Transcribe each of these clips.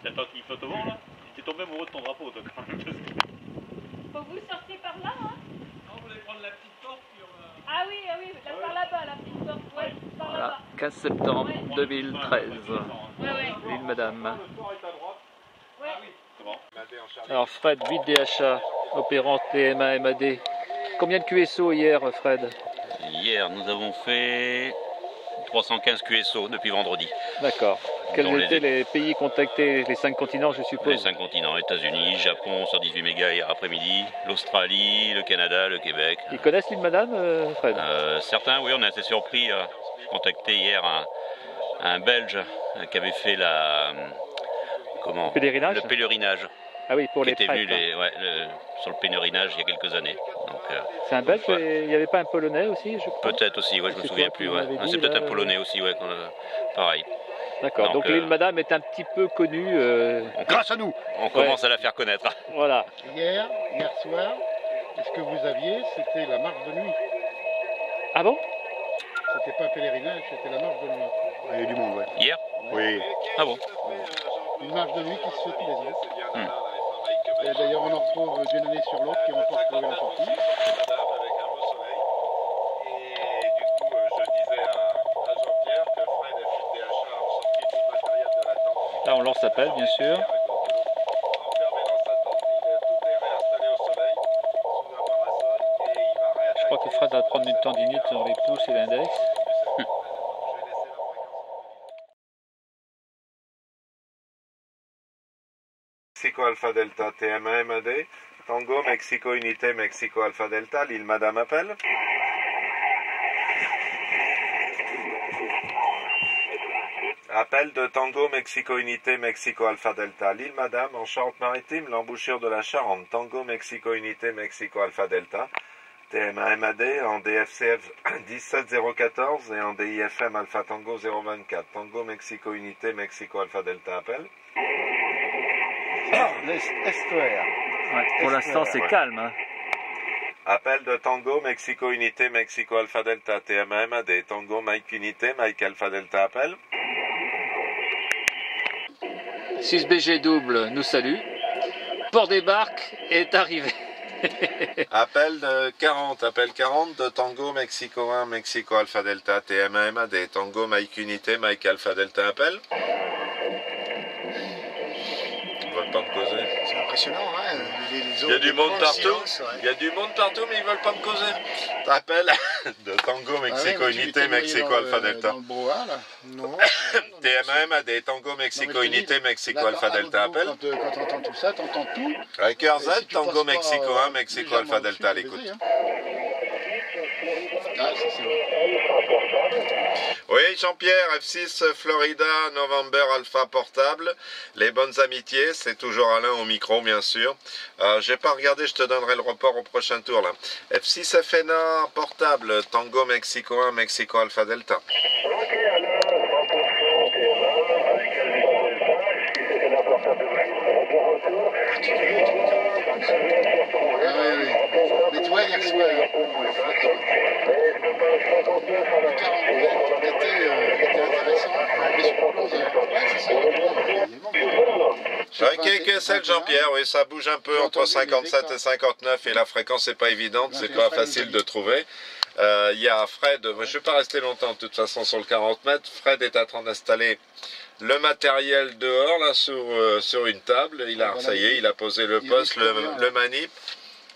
Attends, il flotte au vent là. T'es tombé amoureux de ton drapeau, toi, quand même. Faut que vous sortiez par là, hein? Non, vous allez prendre la petite porte, puis on va... Ah oui, là, par là-bas, la petite porte, ouais, par Voilà, là-bas. 15 septembre Ouais. 2013, Ouais. l'île Madame. Ouais. C'est bon. Alors Fred, 8 DHA, opérant TMA MAD. Combien de QSO hier, Fred? Hier, nous avons fait 315 QSO depuis vendredi. D'accord. Quels Dans étaient les pays contactés, les 5 continents, je suppose? Les 5 continents, États-Unis, Japon, 118 mégas hier après-midi, l'Australie, le Canada, le Québec. Ils connaissent l'île Madame, Fred? Certains, oui, on a été surpris à contacter hier un Belge qui avait fait Pèlerinage? le pèlerinage. Ah oui, pour qui les était venu treks. sur le pèlerinage il y a quelques années. C'est un Belge, ouais. Il n'y avait pas un Polonais aussi, je crois? Peut-être aussi, ouais, je me souviens plus. Ouais. C'est peut-être un Polonais aussi, ouais, pareil. D'accord, donc l'île Madame est un petit peu connue. Grâce à nous. On commence à la faire connaître. Voilà. Hier soir, ce que vous aviez, c'était la marche de nuit. Ah bon? C'était pas un pèlerinage, c'était la marche de nuit. Il y avait du monde, ouais. Hier? Oui. Ah bon? Une marche de nuit qui se fait tous les ans. Et d'ailleurs, on en retrouve d'une année sur l'autre qui ont encore trouvé la sortie. Là, on lance l'appel, bien sûr. Je crois que Fred va prendre une tendinite dans les pouces et l'index. Mexico Alpha Delta TMA MAD, Tango Mexico Unité Mexico Alpha Delta, l'île Madame appelle. Appel de Tango Mexico Unité Mexico Alpha Delta, l'île Madame en Charente-Maritime, l'embouchure de la Charente, Tango Mexico Unité Mexico Alpha Delta, TMA MAD en DFCF 17014 et en DIFM Alpha Tango 024, Tango Mexico Unité Mexico Alpha Delta appel. Estuaire. Ouais, pour l'instant, c'est calme. Hein. Appel de Tango Mexico Unité Mexico Alpha Delta TMA MAD, Tango Mike Unité Mike Alpha Delta appel. 6BG double nous salue. Port des Barques est arrivé. Appel 40 de Tango Mexico 1 Mexico Alpha Delta TMA MAD, Tango Mike Unité Mike Alpha Delta appel. Ils veulent pas me causer. C'est impressionnant, hein. Il y a du monde partout. Il y a du monde partout, mais ils veulent pas me causer. Appel de Tango Mexico Unité Mexico Alpha Delta. Dans le brouhaha, là. Non. TMA MAD, Tango Mexico Unité Mexico Alpha Delta appel. Quand t'entends tout ça, t'entends tout. Riker Z, Tango Mexico 1 Mexico Alpha Delta à l'écoute. Ah, ça c'est bon. Oui, Jean-Pierre, F6 Florida, November Alpha Portable. Les bonnes amitiés, c'est toujours Alain au micro, bien sûr. J'ai pas regardé, je te donnerai le report au prochain tour, là. F6 FNA Portable, Tango Mexico 1, Mexico Alpha Delta. Mais tu vois, hier soir, le 40 était intéressant, mais sur le plan c'est ça. Quelques 7 Jean-Pierre, oui, ça bouge un peu entre 57 et 59 et la fréquence n'est pas évidente, c'est pas facile de trouver. Il y a Fred, je ne vais pas rester longtemps de toute façon sur le 40 mètres, Fred est en train d'installer le matériel dehors là sur une table, ça y est, il a posé le poste, le manip,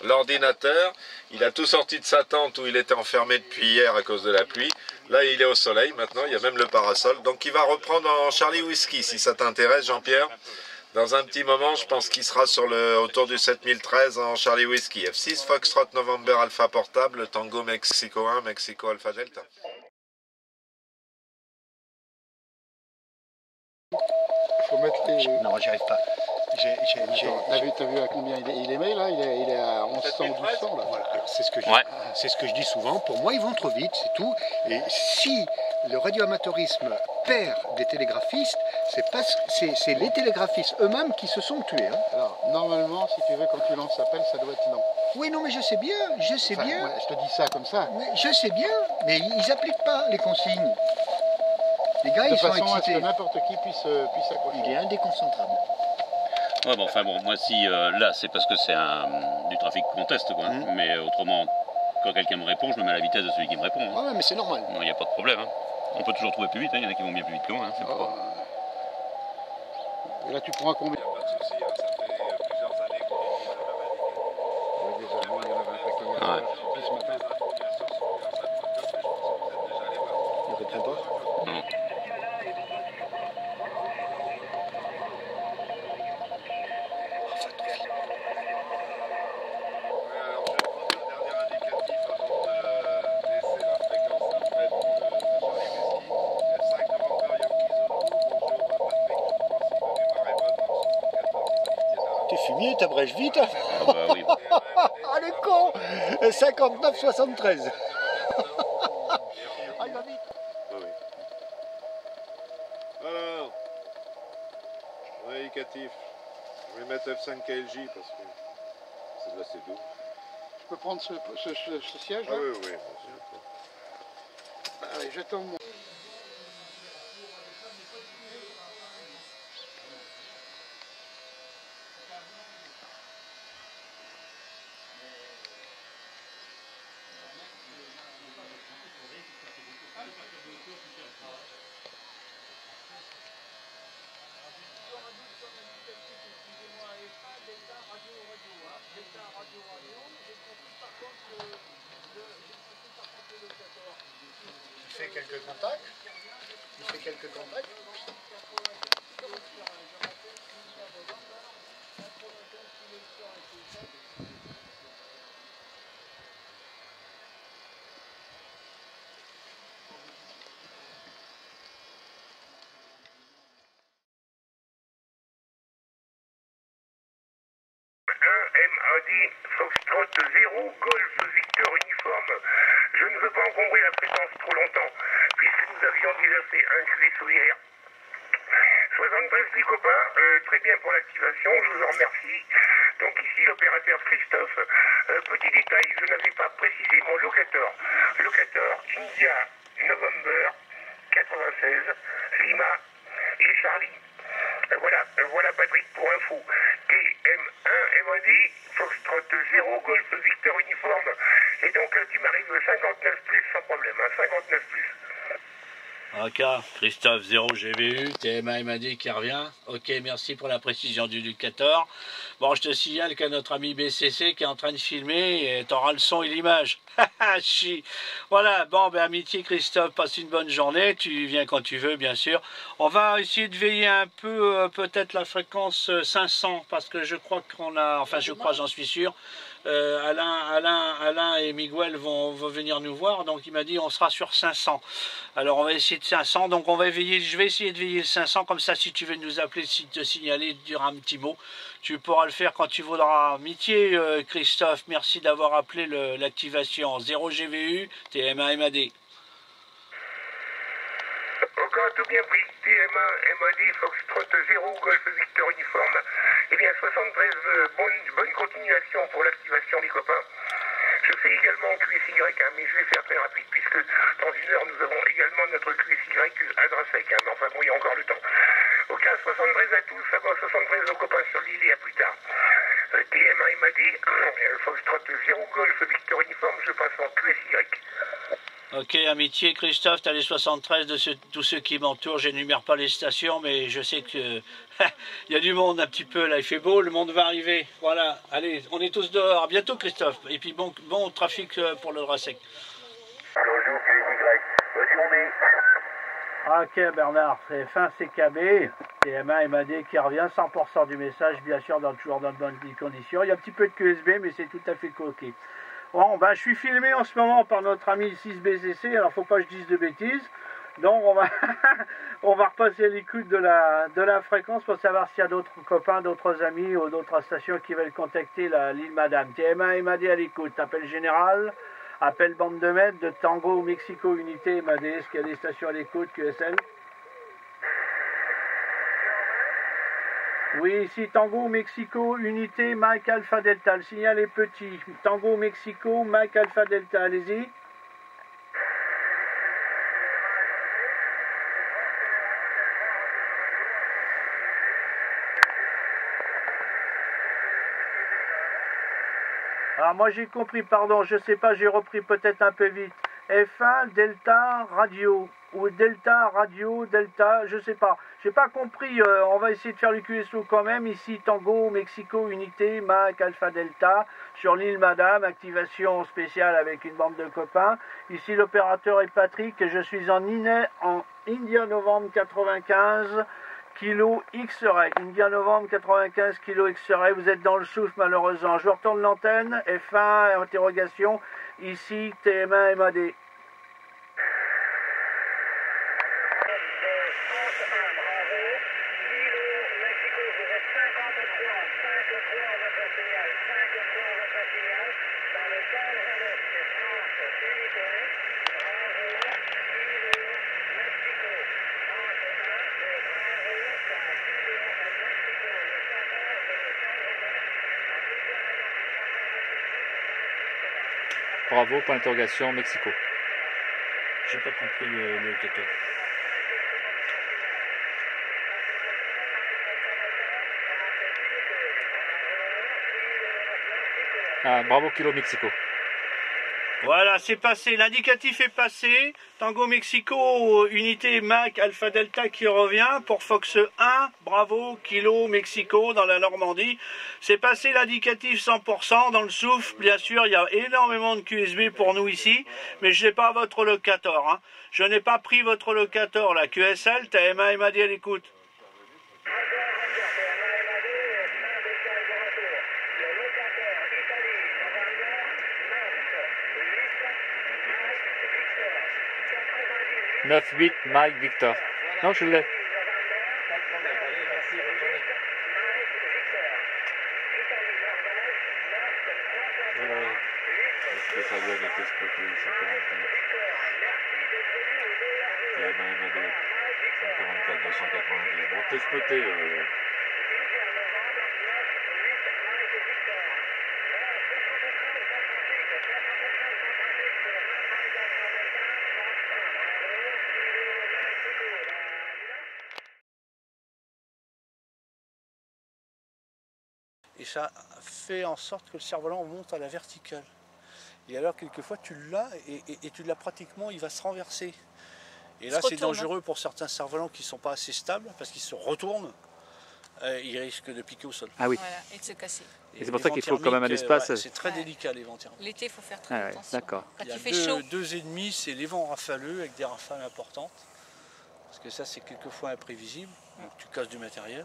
l'ordinateur, il a tout sorti de sa tente où il était enfermé depuis hier à cause de la pluie. Là il est au soleil maintenant, il y a même le parasol, donc il va reprendre en Charlie Whisky si ça t'intéresse Jean-Pierre. Dans un petit moment, je pense qu'il sera autour du 7013 en Charlie Whisky. F6 Foxtrot November Alpha Portable, Tango Mexico 1, Mexico Alpha Delta. Faut mettre les... Non, j'y arrive pas. T'as vu à combien il est là? Il est à 1100 ou 1200 là. Voilà, c'est ce que je dis souvent. Pour moi, ils vont trop vite, c'est tout. Et si le radioamateurisme perd des télégraphistes, c'est les télégraphistes eux-mêmes qui se sont tués. Hein. Alors, normalement, si tu veux, quand tu lances l'appel, ça doit être non. Oui, non, mais je sais bien, Ouais, je te dis ça comme ça. Mais je sais bien, mais ils n'appliquent pas les consignes. Les gars, De ils sont façon à ce excités. que n'importe qui puisse accrocher. Il est indéconcentrable. Ouais, bon, enfin bon, moi si là c'est parce que c'est du trafic contest quoi. Mais autrement, quand quelqu'un me répond, je me mets à la vitesse de celui qui me répond. Hein. Ouais, mais c'est normal. Il n'y a pas de problème. Hein. On peut toujours trouver plus vite, il y en a qui vont bien plus vite que moi. Hein. Et là tu prends à combien? Il n'y a pas de souci, hein, ça fait plusieurs années qu'on utilise le même indicateur. Ouais, des Allemands, il y en avait attaqué hier soir, depuis ce matin. Il ne retient pas? Non. T'es fumier, t'abrèges vite. Ah bah oui. Ah le con 59-73. Ah il va vite. Alors, on est indicatif. Je vais mettre F5 KLJ parce que c'est de la C12. Je peux prendre ce siège Ah là? oui, oui, bien sûr. Allez, j'attends mon... Il fait quelques contacts. MAD Foxtrot 0 Golf Victor uniforme. Je ne veux pas encombrer la fréquence trop longtemps, puisque nous avions déjà fait un QSO hier. 73 les copains, très bien pour l'activation, je vous en remercie. Donc ici l'opérateur Christophe. Petit détail, je n'avais pas précisé mon locateur. Locateur India November 96 Lima et Charlie. Voilà Patrick pour info. TM1 MAD, Foxtrot 0, Golf Victor uniforme. Et donc tu m'arrives 59 plus sans problème, hein, 59 plus. Ok, Christophe 0 GVU, TMA MAD qui revient. Ok, merci pour la précision du locateur. Bon, je te signale qu'il y a notre ami BCC qui est en train de filmer et t'auras le son et l'image. Chi. Voilà, bon, ben amitié Christophe, passe une bonne journée. Tu viens quand tu veux, bien sûr. On va essayer de veiller un peu, peut-être la fréquence 500, parce que je crois qu'on a, enfin je crois, j'en suis sûr. Alain et Miguel vont venir nous voir, donc il m'a dit on sera sur 500. Alors on va essayer de 500, donc je vais essayer de veiller le 500, comme ça si tu veux nous appeler, si te signaler, dire un petit mot, tu pourras le faire quand tu voudras. Amitié Christophe, merci d'avoir appelé l'activation 0 GVU, TMA MAD. Encore tout bien pris, TMA MAD Foxtrot 0 Golf Victor uniforme. Eh bien 73, bonne continuation pour l'activation des copains. Je fais également QSY, hein, mais je vais faire très rapide puisque dans une heure nous avons également notre QSY Adrasec, hein, mais enfin bon, il y a encore le temps. Au 15 73 à tous, ça va 73 aux copains sur l'île et à plus tard. TMA MAD, Foxtrot 0 Golf Victor uniforme, je passe en QSY. Ok, amitié Christophe, t'as les 73 de tous ceux qui m'entourent, j'énumère pas les stations, mais je sais que il y a du monde un petit peu là, il fait beau, le monde va arriver. Voilà, allez, on est tous dehors, à bientôt Christophe, et puis bon trafic pour le Drasec. Bonjour QSY, bonne journée. Ok Bernard, c'est fin CKB, TMA MAD qui revient, 100% du message, bien sûr, toujours dans de bonnes conditions. Il y a un petit peu de QSB, mais c'est tout à fait coquet. Bon, ben, je suis filmé en ce moment par notre ami 6BCC, alors faut pas que je dise de bêtises. Donc on va, on va repasser l'écoute de la fréquence pour savoir s'il y a d'autres copains, d'autres amis ou d'autres stations qui veulent contacter l'île Madame. TMA MAD à l'écoute, appel général, appel bande de mètres de Tango Mexico Unité MAD, est-ce qu'il y a des stations à l'écoute QSL? Oui, ici Tango Mexico Unité Mike Alpha Delta, le signal est petit. Tango Mexico Mike Alpha Delta, allez-y. Alors moi j'ai compris, pardon, je sais pas, j'ai repris peut-être un peu vite. F1 Delta Radio ou Delta Radio Delta, je sais pas. J'ai pas compris, on va essayer de faire le QSO quand même. Ici Tango, Mexico, Unité, Mac, Alpha Delta, sur l'île Madame, activation spéciale avec une bande de copains. Ici l'opérateur est Patrick et je suis en India Novembre 95. Kilo X-Ray, India Novembre 95, Kilo X-Ray, vous êtes dans le souffle malheureusement. Je retourne l'antenne, F1, interrogation, ici TM1 MAD. Bravo, point d'interrogation, Mexico. J'ai pas compris le gâteau. Ah, bravo, Kilo Mexico. Voilà, c'est passé, l'indicatif est passé. Tango Mexico, unité Mac Alpha Delta qui revient pour Fox 1, bravo, Kilo Mexico dans la Normandie. C'est passé l'indicatif 100% dans le souffle, bien sûr, il y a énormément de QSB pour nous ici, mais je n'ai pas votre locator. Hein. Je n'ai pas pris votre locator, la QSL, TM1 MAD à l'écoute. 9-8, Mike Victor. Non, je l'ai. Est-ce que ça doit être exploité 144 144, 290. Bon, t'es spoté. Et ça fait en sorte que le cerf-volant monte à la verticale. Et alors quelquefois tu l'as et tu l'as pratiquement, il va se renverser. Et là c'est dangereux pour certains cerfs-volants qui ne sont pas assez stables parce qu'ils se retournent. Ils risquent de piquer au sol. Ah oui. Voilà, et de se casser. Et c'est pour ça qu'il faut quand même un espace. C'est très délicat les vents thermiques. L'été, il faut faire très attention. D'accord. Quand il fait Il y a chaud. deux ennemis, c'est les vents rafaleux avec des rafales importantes. Parce que ça c'est quelquefois imprévisible. Donc tu casses du matériel.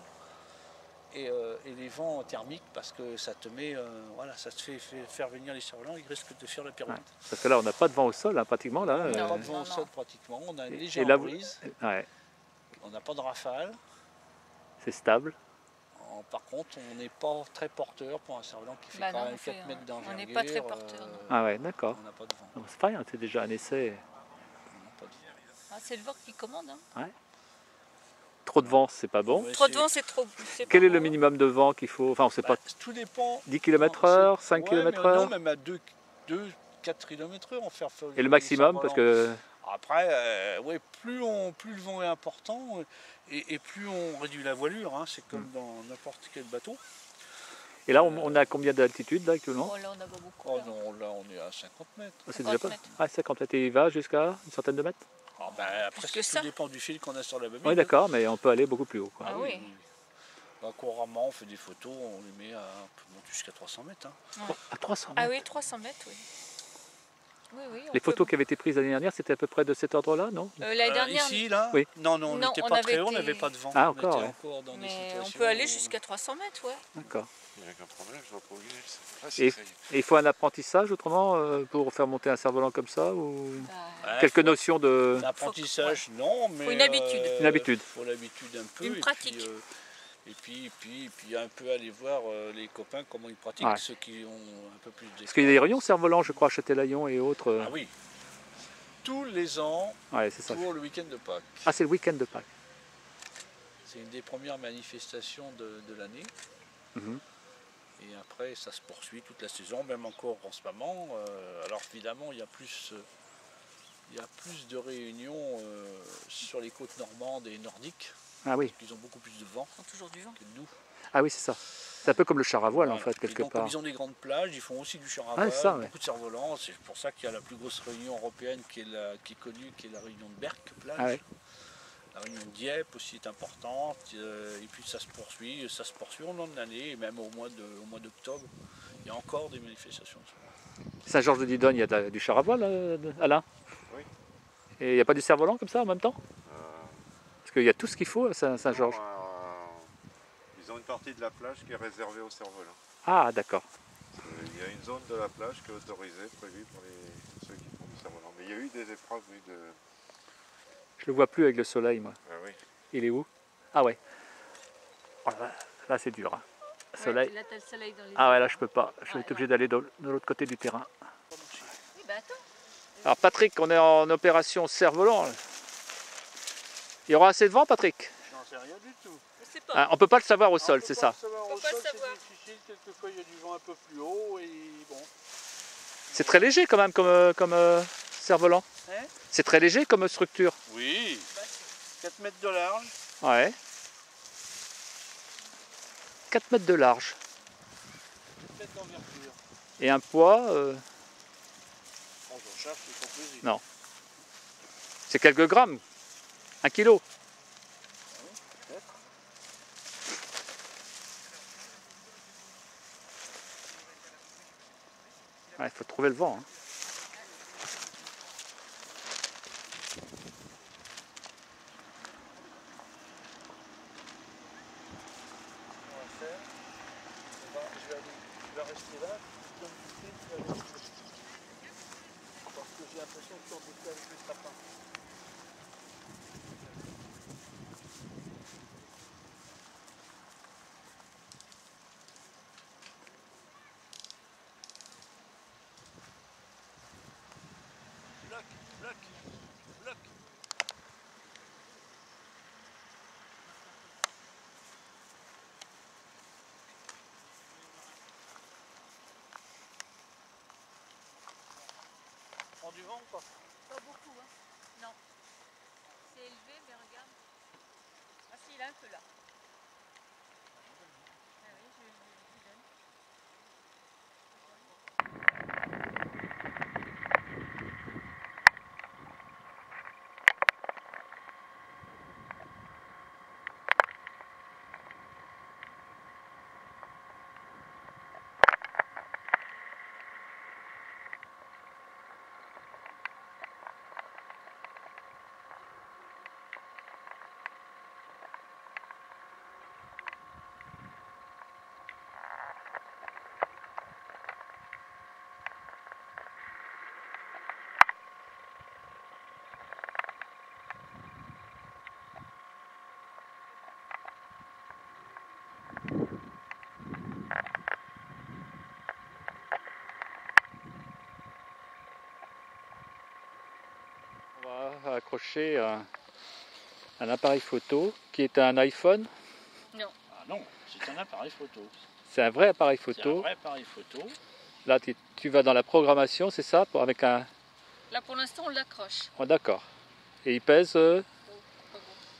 Et les vents thermiques parce que ça te met, voilà, ça te fait faire venir les cerfs-volants, ils risquent de faire la pirouette. Ouais. Parce que là on n'a pas de vent au sol hein, pratiquement là. On n'a pas de vent au sol pratiquement, on a une légère brise, ouais. On n'a pas de rafale. C'est stable. Par contre on n'est pas très porteur pour un cerf-volant qui fait quand même 4 mètres d'envergure. On n'est pas très porteur. Ah ouais, d'accord. On n'a pas de vent. C'est pas rien, c'est déjà un essai. Ah, c'est le vent qui commande. Hein. Ouais. Trop de vent, c'est pas bon. Trop de vent, c'est trop. Quel est le minimum de vent qu'il faut? Enfin, on sait pas. Tout dépend. 10 km/h, 5 km/h? Non, même à 2-4 km/h, on fait. Et le maximum, parce que. Après, ouais, plus le vent est important et plus on réduit la voilure. Hein, c'est comme dans n'importe quel bateau. Et là, on a combien d'altitude là actuellement? Oh, là, on n'a pas beaucoup. Oh non, là, on est à 50 mètres. C'est déjà pas. Ah, 50 mètres. Et il va jusqu'à une centaine de mètres? Après, tout dépend du fil qu'on a sur la bobine. Oui, d'accord, mais on peut aller beaucoup plus haut. Quoi. Ah oui. Couramment, on fait des photos, on les met on peut monter jusqu'à 300 mètres. Hein. Ouais. À 300 mètres? Ah oui, 300 mètres, oui. Oui, les photos qui avaient été prises l'année dernière, c'était à peu près de cet ordre-là, non? L'année dernière. Ici, là? Oui. Non, on n'était pas très haut, on n'avait pas de vent. Ah, encore, on était ouais. dans des Mais situations on peut aller jusqu'à 300 mètres, ouais. D'accord. Il n'y a qu'un problème, je vois pas où il est. Et il faut un apprentissage autrement pour faire monter un cerf-volant comme ça ou quelques notions de... L'apprentissage, non, mais... Faut une habitude. Une habitude. Il faut l'habitude un peu. Une pratique. Et puis un peu aller voir les copains comment ils pratiquent, ceux qui ont un peu plus d'expérience. Parce qu'il y a des réunions cerf-volants, je crois, à Châtelaillon et autres. Ah oui. Tous les ans, ça. pour le week-end de Pâques. Ah, c'est le week-end de Pâques. C'est une des premières manifestations de l'année. Et après, ça se poursuit toute la saison, même encore en ce moment. Alors évidemment, il y a plus de réunions sur les côtes normandes et nordiques. Ah oui. Parce qu'ils ont beaucoup plus de vent toujours du vent. que nous. Ah oui, c'est ça. C'est un peu comme le char à voile en Voilà. fait, quelque Et donc, part. comme ils ont des grandes plages, ils font aussi du char à Ah, voile, c'est ça, ouais. beaucoup de cerfs-volants. C'est pour ça qu'il y a la plus grosse réunion européenne qui est connue, qui est la réunion de Berck plage. Ah ouais. La réunion de Dieppe aussi est importante. Et puis ça se poursuit au long de l'année, et même au mois d'octobre, il y a encore des manifestations. Saint-Georges-de-Didonne, il y a du char à voile, Alain? Oui. Et il n'y a pas du cerf-volant comme ça en même temps? Parce qu'il y a tout ce qu'il faut à Saint-Georges. Ils ont une partie de la plage qui est réservée aux cerfs-volants. Ah, d'accord. Il y a une zone de la plage qui est autorisée, prévue pour ceux qui font du cerf-volant. Mais il y a eu des épreuves de... Je le vois plus avec le soleil, moi. Ah oui. Il est où? Ah ouais. Oh là c'est dur. Hein. Soleil. Ouais, là, t'as le soleil dans les Ah ouais, yeux. là je peux pas. Je vais être obligé d'aller de l'autre côté du terrain. Oui, bah attends. Alors Patrick, on est en opération cerf-volant. Il y aura assez de vent, Patrick? J'en sais rien du tout. Je sais pas. Ah, on peut pas le savoir au sol, c'est ça? On peut peut pas pas le savoir. C'est difficile, quelquefois il y a du vent un peu plus haut et bon. C'est très léger quand même comme cerf-volant. Hein? C'est très léger comme structure. Oui, 4 mètres de large. Ouais. 4 mètres de large. 4 mètres d'envergure. Et un poids, On s'en cherche, c'est pour plaisir. non. C'est quelques grammes. 1 kilo. Il faut trouver le vent. Hein. Je vais rester là, comme tu sais, tu vas aller. Parce que j'ai l'impression que tu en boucles avec le sapin. Bloc. Prends du vent ou pas? Pas beaucoup, hein. Non. C'est élevé, mais regarde. Ah si, il a un peu là. Ah oui, je donne. On va accrocher un appareil photo qui est un iPhone. Non. Ah non, c'est un appareil photo. C'est un vrai appareil C'est un photo. vrai appareil photo. Là, tu vas dans la programmation, c'est ça, avec un... Là, pour l'instant, on l'accroche. Oh, d'accord. Et il pèse... Pas bon.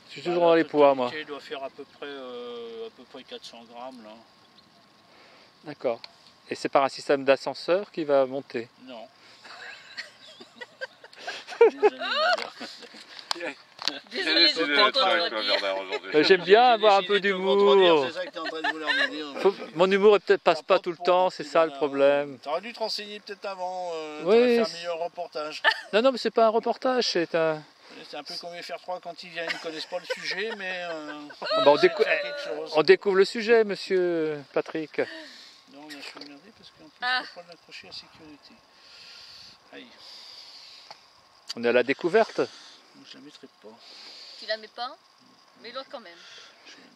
Je suis toujours dans les poids, moi. Il doit faire à peu près 400 grammes là. D'accord. Et c'est par un système d'ascenseur qui va monter. Non. Désolé, décidé je d'être peux avec toi, contredire. Bernard, aujourd'hui. J'aime bien avoir un peu d'humour. C'est ça que tu es en train de vouloir me dire. Mon humour passe pas tout le temps, c'est ça le problème. T'aurais dû te renseigner peut-être avant, Oui. t'aurais fait un meilleur reportage. Non, non, mais c'est pas un reportage, c'est un... C'est un peu comme FR3 quand ils viennent, ils ne connaissent pas le sujet, mais Ah bah, on, on découvre le sujet, monsieur Patrick. Non, je suis emmerdé parce qu'en plus, Ah. je peux pas l'accrocher à sécurité. Aïe, On est à la découverte. donc je la mettrai pas. Tu la mets pas, mais l'autre quand même.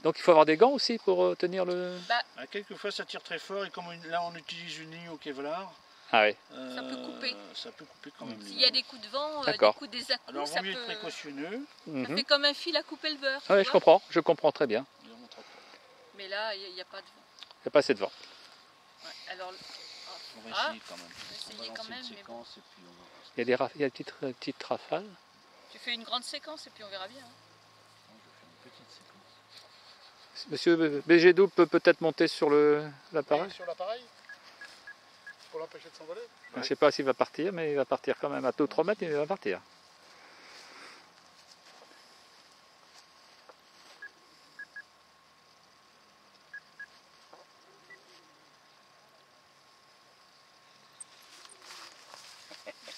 Donc il faut avoir des gants aussi pour tenir le... Ah, quelquefois ça tire très fort et comme là on utilise une ligne au Kevlar, Ah oui. Ça peut couper. Ça peut couper quand même. S'il y a des coups de vent, des D'accord. coups des à-coups, Alors ça vaut mieux peut... être précautionneux. Ça fait comme un fil à couper le beurre. tu Ah oui, vois. je comprends très bien. Je vous montre après. Mais là, il n'y a pas de vent. Il n'y a pas assez de vent. Ouais, alors, On va Ah. essayer quand même. on va On essayer va quand lancer même, une mais bon. séquence et puis on va voir. Il y a des petites rafales. Tu fais une grande séquence et puis on verra bien. hein. Je vais faire une petite séquence. Monsieur BG12 peut peut-être monter sur l'appareil. Sur l'appareil pour l'empêcher de s'envoler. Je ne sais pas s'il va partir, mais il va partir quand même. À 2 ou 3 mètres, il va partir.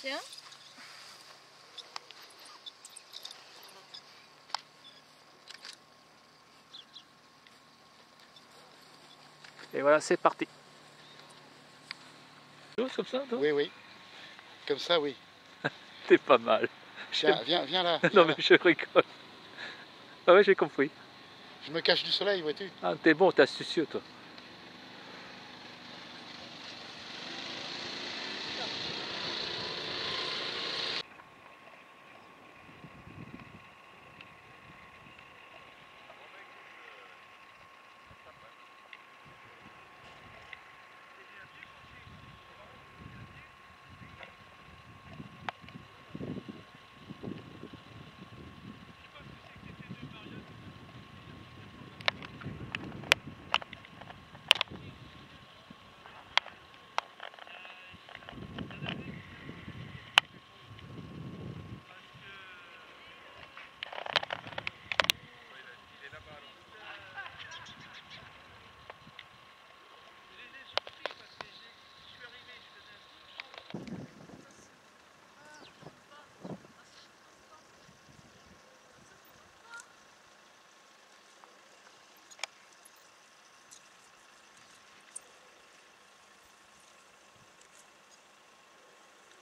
Tiens. Et voilà, c'est parti. Comme ça, toi ? Oui, oui. Comme ça, oui. T'es pas mal. Viens là. Non mais je rigole. Ah ouais, j'ai compris. Je me cache du soleil, vois-tu. Ah, t'es bon, t'es astucieux, toi.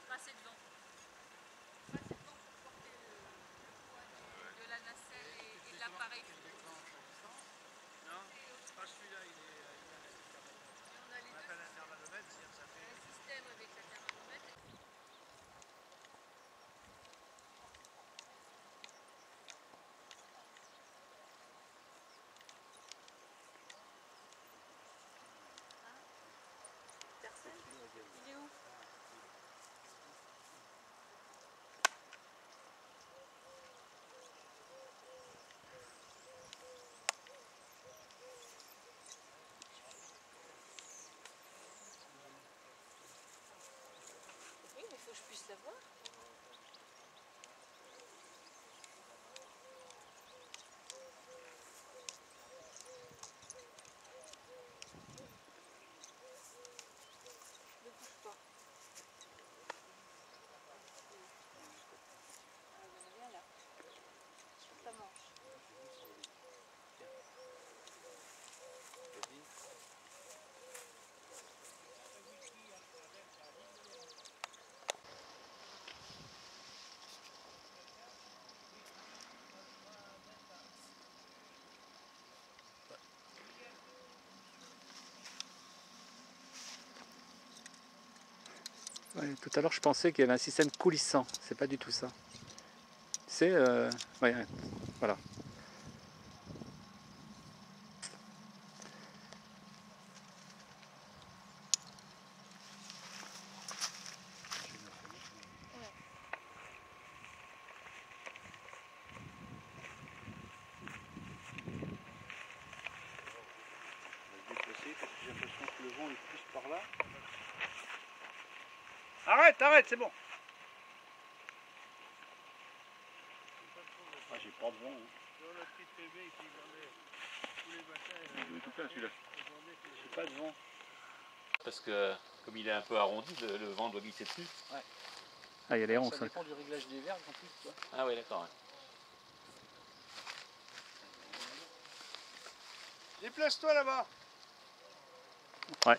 Passer devant. Passer devant pour porter le poids de la nacelle et de l'appareil. Non, pas celui-là, il est. On a les deux. Un thermomètre, ça fait. Un système avec la thermomètre. Personne. Il est où? Oui, mais il faut que je puisse la voir. Ne bouge pas. Ah, viens là. Sur ta manche. Ouais, tout à l'heure, je pensais qu'il y avait un système coulissant. C'est pas du tout ça. C'est... ouais, voilà. J'ai l'impression que le vent est plus par là. Arrête, arrête, c'est bon. Ah, j'ai pas de vent. J'ai pas de vent. Parce que comme il est un peu arrondi, le vent doit glisser dessus. Ah, il y a les ronces. Ça dépend du réglage des vergues en plus, quoi. Ah oui, d'accord. Ouais. Déplace-toi là-bas. Ouais.